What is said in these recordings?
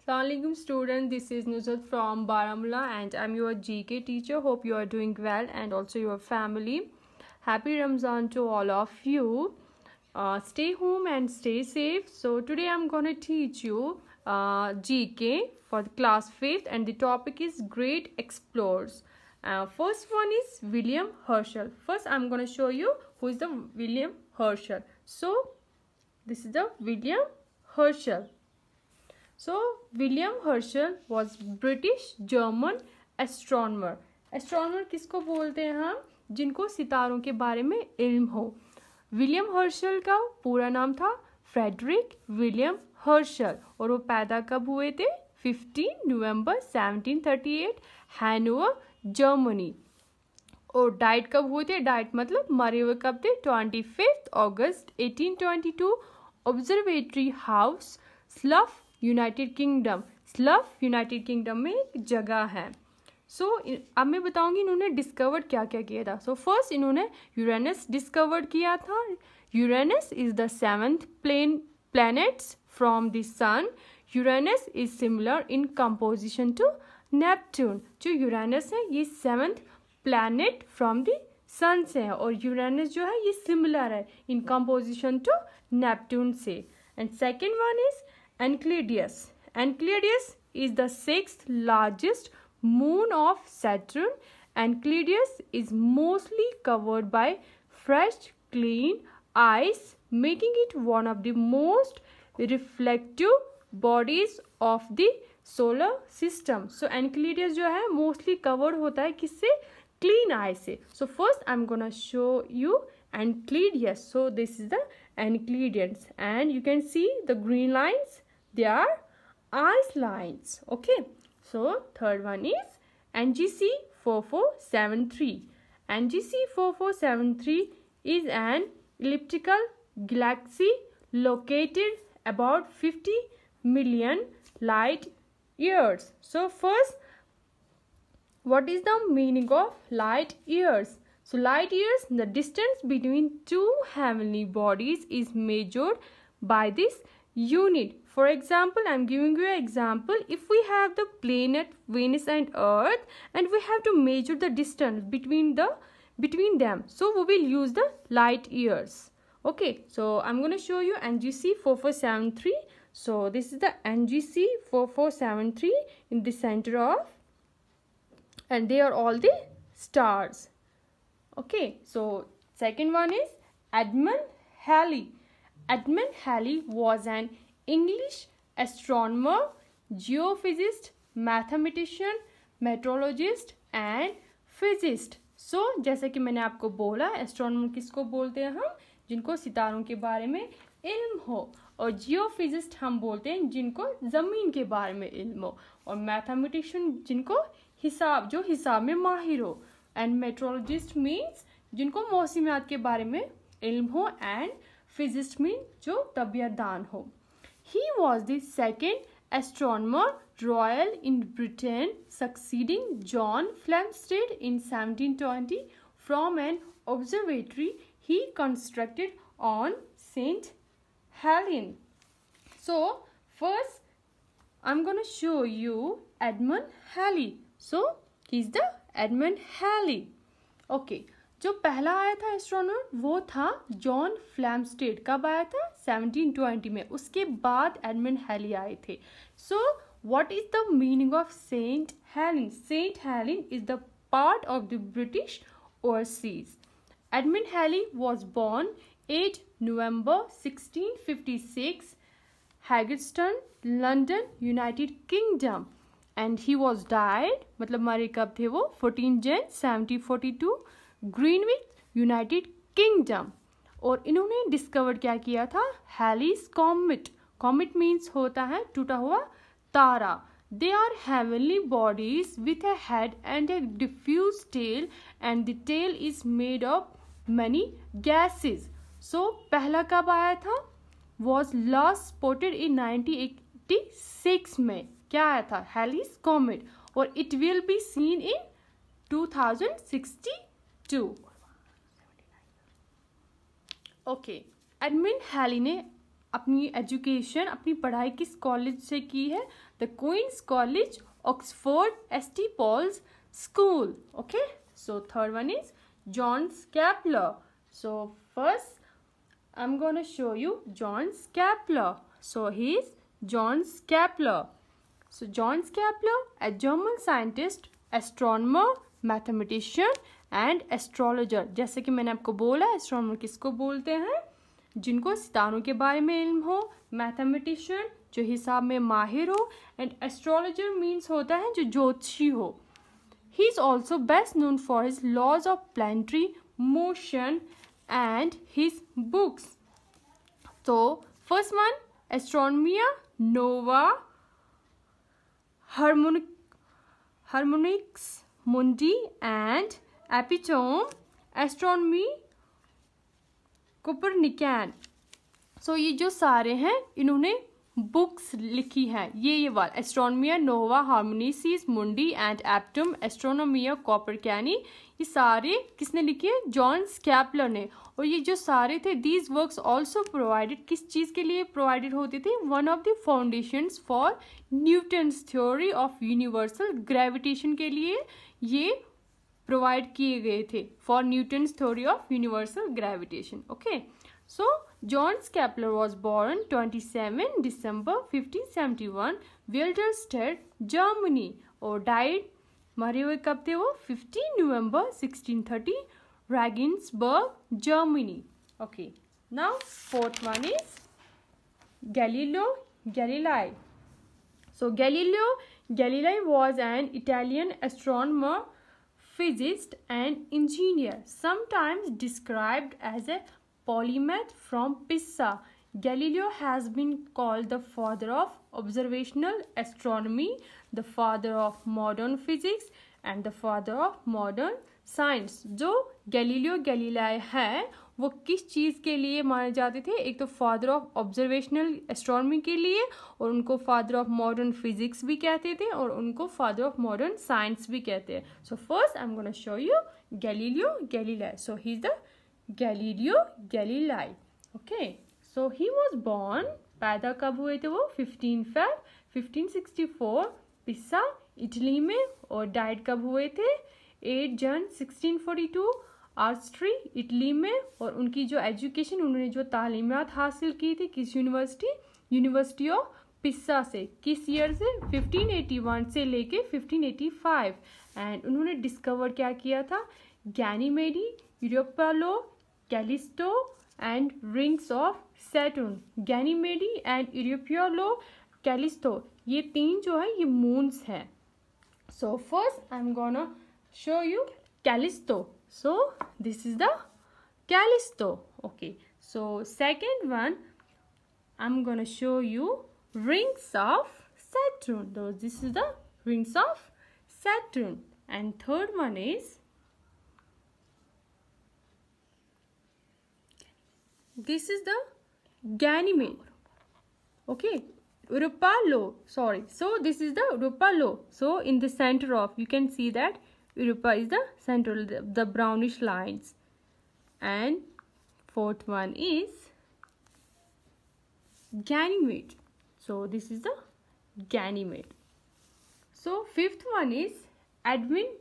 Assalamualaikum students, this is Nusrat from Baramulla and I'm your GK teacher. Hope you are doing well and also your family. Happy Ramzan to all of you. Stay home and stay safe. So today I'm going to teach you GK for the class 5th and the topic is Great Explorers. First one is William Herschel. First I'm going to show you who is the William Herschel. So this is the William Herschel. So William Herschel was British German astronomer. Astronomer किसको बोलते हैं हम? जिनको सितारों के बारे में इल्म हो. विलियम हर्शल का पूरा नाम था फ्रेडरिक विलियम हर्शल और वो पैदा कब हुए थे? 15 नवंबर 1738 हैनोवर जर्मनी. और डाइट कब हुए थे? डाइट मतलब मरे हुए कब थे? 25 August 1822 Observatory House Slough United Kingdom. Slough United Kingdom में एक जगह है. सो अब मैं बताऊंगी इन्होंने डिस्कवर क्या क्या किया था. सो फर्स्ट इन्होंने यूरेनस डिस्कवर किया था. Uranus is the 7th planets from the sun. Uranus is similar in composition to Neptune. जो यूरेनस है ये 7th प्लैनेट फ्रॉम द सन से है और यूरेनस जो है ये सिमिलर है इन कंपोजिशन टू नेपट्यून से. And second one is Enceladus. Enceladus is the 6th largest moon of Saturn. Enceladus is mostly covered by fresh, clean ice, making it one of the most reflective bodies of the solar system. So Enceladus जो है mostly covered होता है किससे? Clean ice से. So first I'm gonna show you Enceladus. So this is the Enceladus and you can see the green lines. They are ice lines. Okay. So third one is NGC 4473. NGC 4473 is an elliptical galaxy located about 50 million light years. So first, what is the meaning of light years? So light years, the distance between two heavenly bodies is measured by this unit. For example, I am giving you an example. If we have the planet Venus and Earth and we have to measure the distance between them, so we will use the light years. Okay, so I'm going to show you NGC 4473. So this is the NGC 4473 in the center of, and they are all the stars. Okay, so second one is Edmund Halley. Edmund Halley was an English astronomer, geophysicist, mathematician, meteorologist and physicist. So जैसे कि मैंने आपको बोला astronomer किसको बोलते हैं हम? जिनको सितारों के बारे में इल्म हो. और जियोफिजिस्ट हम बोलते हैं जिनको ज़मीन के बारे में इल्म हो. और मैथमेटिशियन जिनको हिसाब में माहिर हो. एंड मेट्रोलॉजिस्ट मीन्स जिनको मौसमियात के बारे में इल्म हो. एंड फिजिस्ट मीन जो तबियतदान हो. He was the second astronomer royal in Britain, succeeding John Flamsteed in 1720 from an observatory he constructed on St. Helens. So first I'm going to show you Edmund Halley. So he's the Edmund Halley. Okay. जो पहला आया था astronomer वो था John फ्लैमस्टेड. कब आया था? 1720 में. उसके बाद एडमंड हैली आए थे. So what is the meaning of Saint Helen? Saint Helen is the part of the British overseas. Edmond Halley was born 8 November 1656 Haggerston, London, United Kingdom. And he was died मतलब मरे कब थे वो? 14 जन 1742 Greenwich, United kingdom. और इन्होंने discover क्या किया था? Halley's comet. कॉमेट मीन्स होता है टूटा हुआ तारा. They are heavenly bodies with a head and a diffuse tail and the tail is made of many gases. So पहला कब आया था? वॉज लास्ट स्पॉटेड इन 1986 में. क्या आया था? Halley's comet. और it will be seen in 2062. Okay. Edmund Halley ने अपनी एजुकेशन, अपनी पढ़ाई किस कॉलेज से की है? The Queen's college, Oxford, ST. Paul's school. Okay, so third one is John Kepler. So first I'm gonna show you John Kepler. So he is John Kepler. So John Kepler, a German scientist, astronomer, mathematician and astrologer. जैसे कि मैंने आपको बोला, astronomer किसको बोलते हैं? जिनको सितारों के बारे में इल्म हो, मैथमेटिशियन जो हिसाब में माहिर हो, एंड एस्ट्रोलॉजर मीन्स होता है जो ज्योतिषी हो. He is also best known for his laws of planetary motion and his books. So first one, Astronomia Nova, Harmonics Mundi and Epitome Astronomy Copernican. So ये जो सारे हैं इन्होंने बुक्स लिखी हैं. ये वाला एस्ट्रोनोमिया नोवा, हार्मोनिसिस मुंडी एंड एप्टम एस्ट्रोनोमिया कॉपरकैनी, ये सारे किसने लिखे? जॉन स्कैपलर ने. और ये जो सारे थे, दीज वर्क्स ऑल्सो प्रोवाइडेड, किस चीज़ के लिए प्रोवाइडेड होते थे? One of the foundations for Newton's theory of universal gravitation के लिए ये प्रोवाइड किए गए थे, for Newton's theory of universal gravitation. Okay, so John Kepler was born 27 December 1571 Wilderstedt, Germany, और died, मरे हुए कब थे वो? 15 November 1630 Regensburg, Germany. Okay, now fourth one is Galileo Galilei. So Galileo Galilei was an Italian astronomer, physicist and engineer, sometimes described as a polymath from Pisa. Galileo has been called the father of observational astronomy, the father of modern physics and the father of modern science. जो Galileo गैलीलाई है वो किस चीज़ के लिए माने जाते थे? एक तो फादर ऑफ ऑब्जर्वेशनल एस्ट्रोनॉमी के लिए, और उनको फादर ऑफ मॉडर्न फिजिक्स भी कहते थे, और उनको फादर ऑफ मॉडर्न साइंस भी कहते हैं. So first I am gonna show you Galileo Galilei. So he is the Galileo Galilei. Okay, so he was born, पैदा कब हुए थे वो? 15 Feb 1564 पिसा इटली में, और डाइड कब हुए थे? 8 Jan 1642 आर्स्ट्री इटली में. और उनकी जो एजुकेशन, उन्होंने जो तालीमात हासिल की थी किस यूनिवर्सिटी? यूनिवर्सिटी ऑफ पिसा से. किस ईयर से? 1581 से लेके 1585. एंड उन्होंने डिस्कवर क्या किया था? Ganymede, Europa, Callisto and rings of Saturn. Ganymede and Europa, Callisto, ये तीन जो है ये मून्स हैं. So first I am gonna show you Callisto. So this is the Callisto. Okay, so second one I am gonna show you rings of Saturn. This is the rings of Saturn. And third one is this is the Ganymede. Okay, Europa-Lo, sorry. So this is the Europa-Lo. So in the center of, you can see that Europa is the center, the brownish lines. And fourth one is Ganymede. So this is the Ganymede. So fifth one is Edwin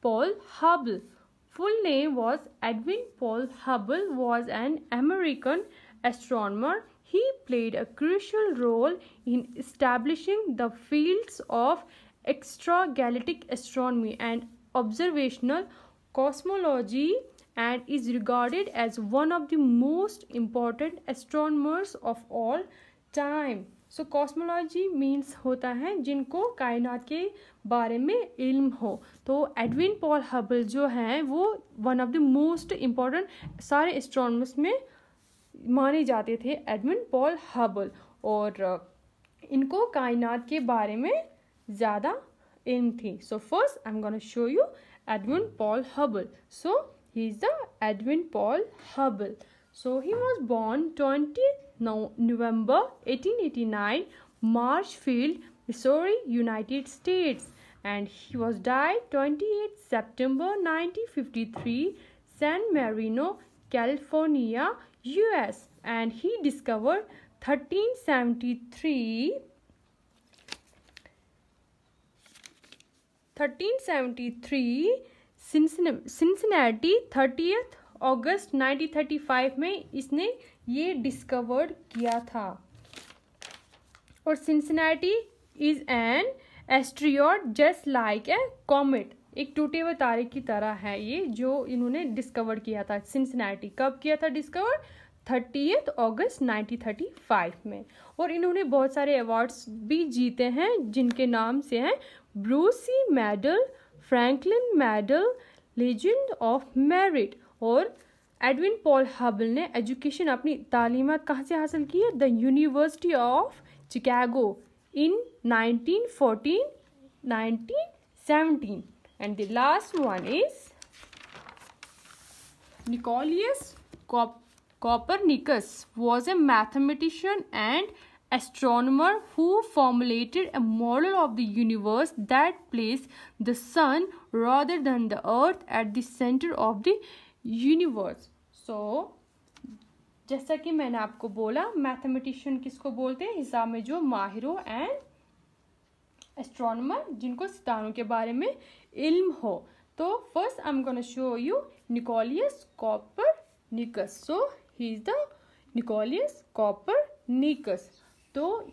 Paul Hubble. Full name was Edwin Paul Hubble, was an American astronomer. He played a crucial role in establishing the fields of extragalactic astronomy and observational cosmology, and is regarded as one of the most important astronomers of all time. So cosmology means होता है जिनको कायनात के बारे में इल्म हो. तो एडविन पॉल हबल जो हैं वो one of the most important सारे एस्ट्रोनॉमर्स में माने जाते थे, एडविन पॉल हबल. और इनको कायनात के बारे में ज़्यादा इल्म थी. सो first I am gonna show you Edwin Paul Hubble. So he is the Edwin Paul Hubble. So he was born 20 November 1889, Marshfield, Missouri, United States, and he was died 28 September 1953, San Marino, California, US, and he discovered 1373 Cincinnati 30th अगस्त 1935 में इसने ये discovered किया था। और Cincinnati is an asteroid just like a comet, एक टूटे हुए तारे की तरह है ये, जो इन्होंने डिस्कवर किया था। सिंसिनेटी कब किया था डिस्कवर? 30th अगस्त 1935 में। और इन्होंने बहुत सारे अवार्ड्स भी जीते हैं, जिनके नाम से हैं Brucie medal, Franklin medal, legend of merit. और एडविन पॉल हबल ने एजुकेशन अपनी तालीमात कहाँ से हासिल की है? The university of Chicago in 1914, 1917. And the last one is Nicolaus Copernicus was a mathematician and astronomer who formulated a model of the universe that placed the sun rather than the earth at the center of the universe. So जैसा कि मैंने आपको बोला, mathematician किसको बोलते हैं? हिसाब में जो माहिरों एंड एस्ट्रोनॉमर, जिनको सितारों के बारे में इल्म हो। तो first I am gonna show you निकोलियस Copernicus. So he is the निकोलियस Copernicus. तो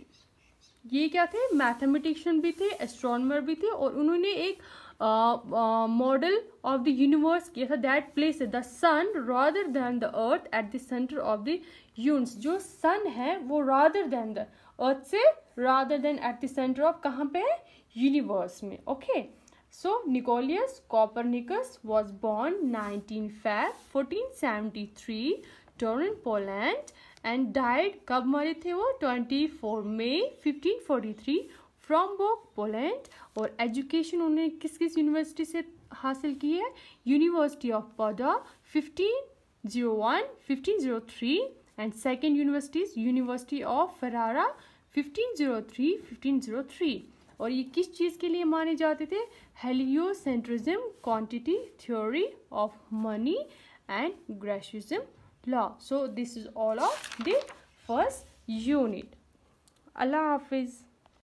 ये क्या थे? मैथमेटिशियन भी थे, एस्ट्रोनॉमर भी थे, और उन्होंने एक मॉडल ऑफ द यूनिवर्स किया था, that place the sun rather than the earth at the centre of the universe. जो सन है वो रादर देन द अर्थ से, rather than at the centre of, कहाँ पे है? यूनिवर्स में। Okay, so Nicolaus Copernicus was born 19 Feb 1473 Torun Poland and died, कब मरे थे वो? 24 May 1543 फ्रॉम बोक पोलैंड। और एजुकेशन उन्होंने किस किस यूनिवर्सिटी से हासिल की है? University of Padua 1501 1503 and second universities university of Ferrara 1503 1503। और ये किस चीज़ के लिए माने जाते थे? Heliocentrism, quantity theory of money and Gresham's law. So this is all of the first unit. अल्लाह हाफिज़।